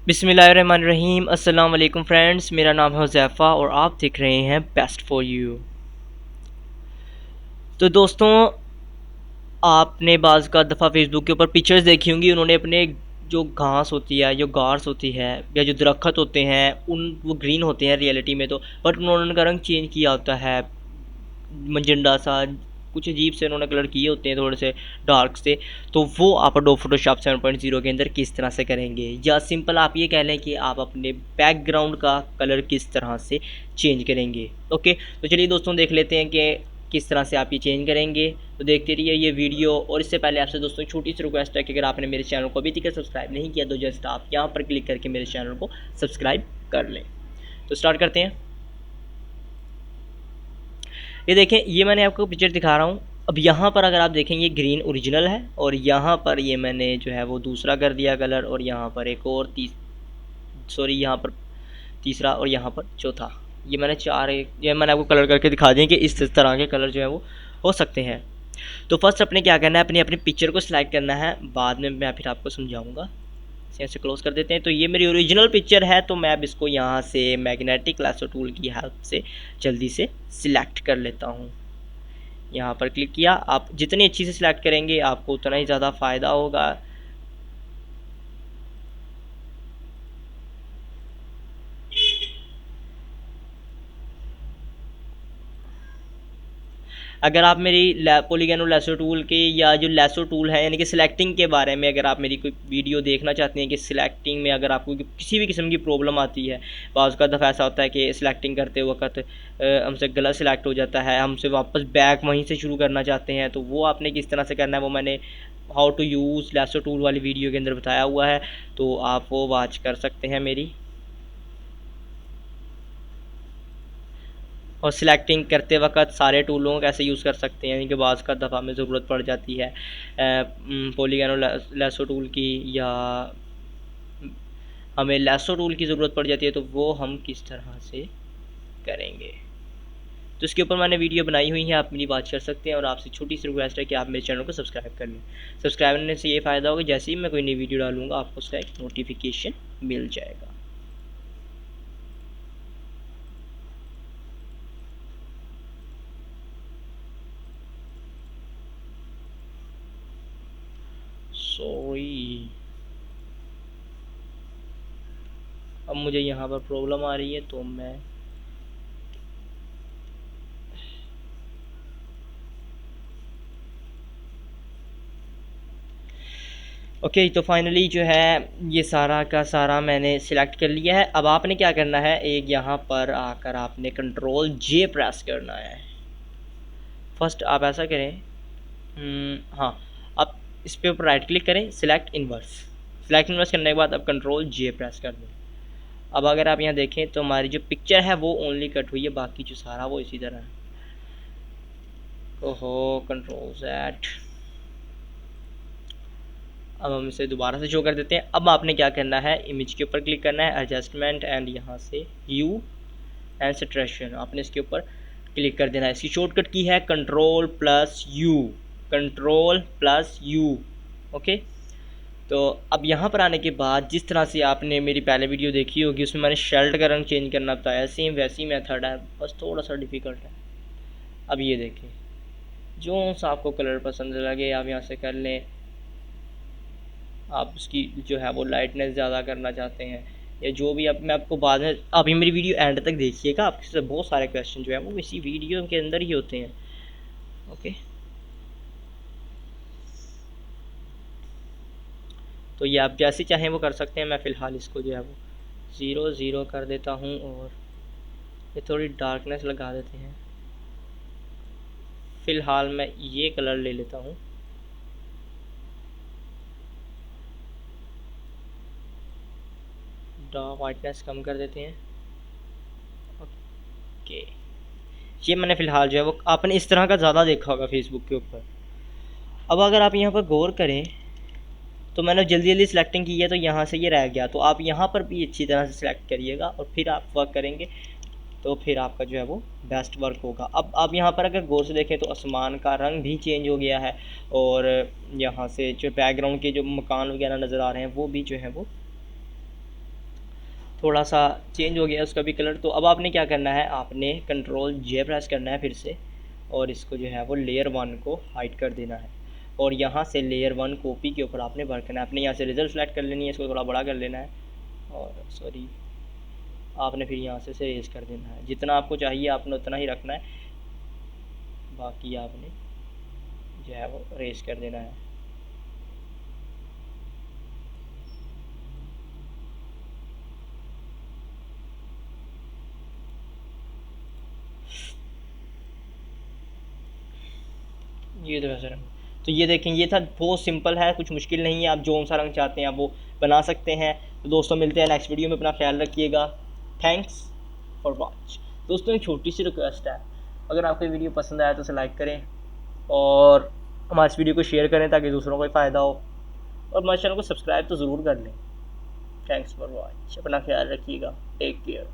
बिस्मिल्लाहिर्रहमानिर्रहीम। अस्सलाम वालेकुम फ्रेंड्स, मेरा नाम है हुज़ैफ़ा और आप देख रहे हैं बेस्ट फॉर यू। तो दोस्तों, आपने बाज़ का दफ़ा फेसबुक के ऊपर पिक्चर्स देखी होंगी। उन्होंने अपने जो घास होती है, जो घास होती है या जो दरख्त होते हैं उन वो ग्रीन होते हैं रियलिटी में तो, बट उन्होंने उनका रंग चेंज किया होता है, मजेंडा सा, कुछ अजीब से उन्होंने कलर किए होते हैं, थोड़े से डार्क से। तो वो आप अडोब फोटोशॉप 7.0 के अंदर किस तरह से करेंगे, या सिंपल आप ये कह लें कि आप अपने बैकग्राउंड का कलर किस तरह से चेंज करेंगे। ओके, तो चलिए दोस्तों देख लेते हैं कि किस तरह से आप ये चेंज करेंगे। तो देखते रहिए ये वीडियो। और इससे पहले आपसे दोस्तों छोटी सी रिक्वेस्ट है कि अगर आपने मेरे चैनल को अभी तक सब्सक्राइब नहीं किया तो जस्ट आप यहाँ पर क्लिक करके मेरे चैनल को सब्सक्राइब कर लें। तो स्टार्ट करते हैं। ये देखें, ये मैंने आपको पिक्चर दिखा रहा हूँ। अब यहाँ पर अगर आप देखें ये ग्रीन ओरिजिनल है और यहाँ पर ये मैंने जो है वो दूसरा कर दिया कलर, और यहाँ पर एक और यहाँ पर तीसरा और यहाँ पर चौथा। ये मैंने ये मैंने आपको कलर करके दिखा दिए कि इस तरह के कलर जो है वो हो सकते हैं। तो फर्स्ट अपने क्या करना है, अपनी अपनी पिक्चर को सिलेक्ट करना है, बाद में मैं फिर आपको समझाऊंगा। ऐसे क्लोज कर देते हैं। तो ये मेरी ओरिजिनल पिक्चर है, तो मैं अब इसको यहाँ से मैग्नेटिक लैसो टूल की हेल्प से जल्दी से सिलेक्ट कर लेता हूँ। यहाँ पर क्लिक किया। आप जितनी अच्छी से सिलेक्ट करेंगे आपको उतना ही ज़्यादा फ़ायदा होगा। अगर आप मेरी पॉलीगन और लैसो टूल के, या जो लैसो टूल है यानी कि सिलेक्टिंग के बारे में, अगर आप मेरी कोई वीडियो देखना चाहते हैं कि सिलेक्टिंग में अगर आपको किसी भी किस्म की प्रॉब्लम आती है, बाज़ का दफ़ा ऐसा होता है कि सिलेक्टिंग करते वक्त हमसे गलत सिलेक्ट हो जाता है, हमसे वापस बैक वहीं से शुरू करना चाहते हैं, तो वो आपने किस तरह से करना है वो मैंने how to use lasso tool वाली वीडियो के अंदर बताया हुआ है, तो आप वो वॉच कर सकते हैं मेरी। और सिलेक्टिंग करते वक्त सारे टूलों को कैसे यूज़ कर सकते हैं, यानी कि बाज़ का दफ़ा में ज़रूरत पड़ जाती है पॉलीगन और लैसो टूल की, या हमें लैसो टूल की ज़रूरत पड़ जाती है, तो वो हम किस तरह से करेंगे। तो इसके ऊपर मैंने वीडियो बनाई हुई है, आप मेरी बात कर सकते हैं। और आपसे छोटी सी रिक्वेस्ट है कि आप मेरे चैनल को सब्सक्राइब कर लें। सब्सक्राइब करने से ये फ़ायदा होगा, जैसे ही मैं कोई नई वीडियो डालूंगा आपको उसका एक नोटिफिकेशन मिल जाएगा। सॉरी, अब मुझे यहाँ पर प्रॉब्लम आ रही है, तो मैं ओके तो फाइनली जो है ये सारा का सारा मैंने सिलेक्ट कर लिया है। अब आपने क्या करना है, एक यहाँ पर आकर आपने कंट्रोल जे प्रेस करना है। फर्स्ट आप ऐसा करें, हाँ, आप इस पे ऊपर राइट क्लिक करें, सिलेक्ट इन्वर्स। सिलेक्ट इन्वर्स करने के बाद अब कंट्रोल जे प्रेस कर दें। अब अगर आप यहाँ देखें तो हमारी जो पिक्चर है वो ओनली कट हुई है, बाकी जो सारा वो इसी तरह है। ओहो, कंट्रोल जेड। अब हम इसे दोबारा से शो कर देते हैं। अब आपने क्या करना है, इमेज के ऊपर क्लिक करना है, एडजस्टमेंट एंड यहाँ से यू एंड सैचुरेशन, आपने इसके ऊपर क्लिक कर देना है। इसकी शॉर्टकट की है control plus you, control plus you. Okay, तो अब यहाँ पर आने के बाद जिस तरह से आपने मेरी पहले वीडियो देखी होगी उसमें मैंने शर्ट का रंग चेंज करना बताया, सेम वैसी मेथड है, बस थोड़ा सा डिफ़िकल्ट है। अब ये देखें, जो सा आपको कलर पसंद लगे आप यहाँ से कर लें। आप उसकी जो है वो लाइटनेस ज़्यादा करना चाहते हैं या जो भी, अब मैं आपको बाद में, अभी मेरी वीडियो एंड तक देखिएगा, आपके बहुत सारे क्वेश्चन जो है वो इसी वीडियो के अंदर ही होते हैं। ओके, तो ये आप जैसे चाहें वो कर सकते हैं। मैं फ़िलहाल इसको जो है वो 0 कर देता हूँ और ये थोड़ी डार्कनेस लगा देते हैं। फ़िलहाल मैं ये कलर ले लेता हूँ, डार्क वाइटनेस कम कर देते हैं। ओके, ये मैंने फ़िलहाल जो है वो आपने इस तरह का ज़्यादा देखा होगा फेसबुक के ऊपर। अब अगर आप यहाँ पर गौर करें तो मैंने जल्दी जल्दी सिलेक्टिंग की है, तो यहाँ से ये रह गया, तो आप यहाँ पर भी अच्छी तरह से सिलेक्ट करिएगा और फिर आप वर्क करेंगे, तो फिर आपका जो है वो बेस्ट वर्क होगा। अब आप यहाँ पर अगर गौर से देखें तो आसमान का रंग भी चेंज हो गया है, और यहाँ से जो बैकग्राउंड के जो मकान वगैरह नज़र आ रहे हैं वो भी जो है वो थोड़ा सा चेंज हो गया उसका भी कलर। तो अब आपने क्या करना है, आपने कंट्रोल जे प्रेस करना है फिर से, और इसको जो है वो लेयर 1 को हाइड कर देना है, और यहाँ से लेयर 1 कॉपी के ऊपर आपने वर्क करना है। आपने यहाँ से रिजल्ट सेलेक्ट कर लेनी है, इसको थोड़ा बड़ा कर लेना है, और सॉरी आपने फिर यहाँ से रेज कर देना है, जितना आपको चाहिए आपने उतना ही रखना है, बाकी आपने जो है वो रेज कर देना है। ये तो वैसे रंग, तो ये देखें ये था, बहुत सिंपल है, कुछ मुश्किल नहीं है। आप जो सा रंग चाहते हैं आप वो बना सकते हैं। तो दोस्तों मिलते हैं नेक्स्ट वीडियो में, अपना ख्याल रखिएगा। Thanks for watch. दोस्तों एक छोटी सी रिक्वेस्ट है, अगर आपको वीडियो पसंद आया तो उसे लाइक करें, और हमारे इस वीडियो को शेयर करें ताकि दूसरों को भी फ़ायदा हो, और हमारे चैनल को सब्सक्राइब तो ज़रूर कर लें। थैंक्स फॉर वॉच, अपना ख्याल रखिएगा, टेक केयर।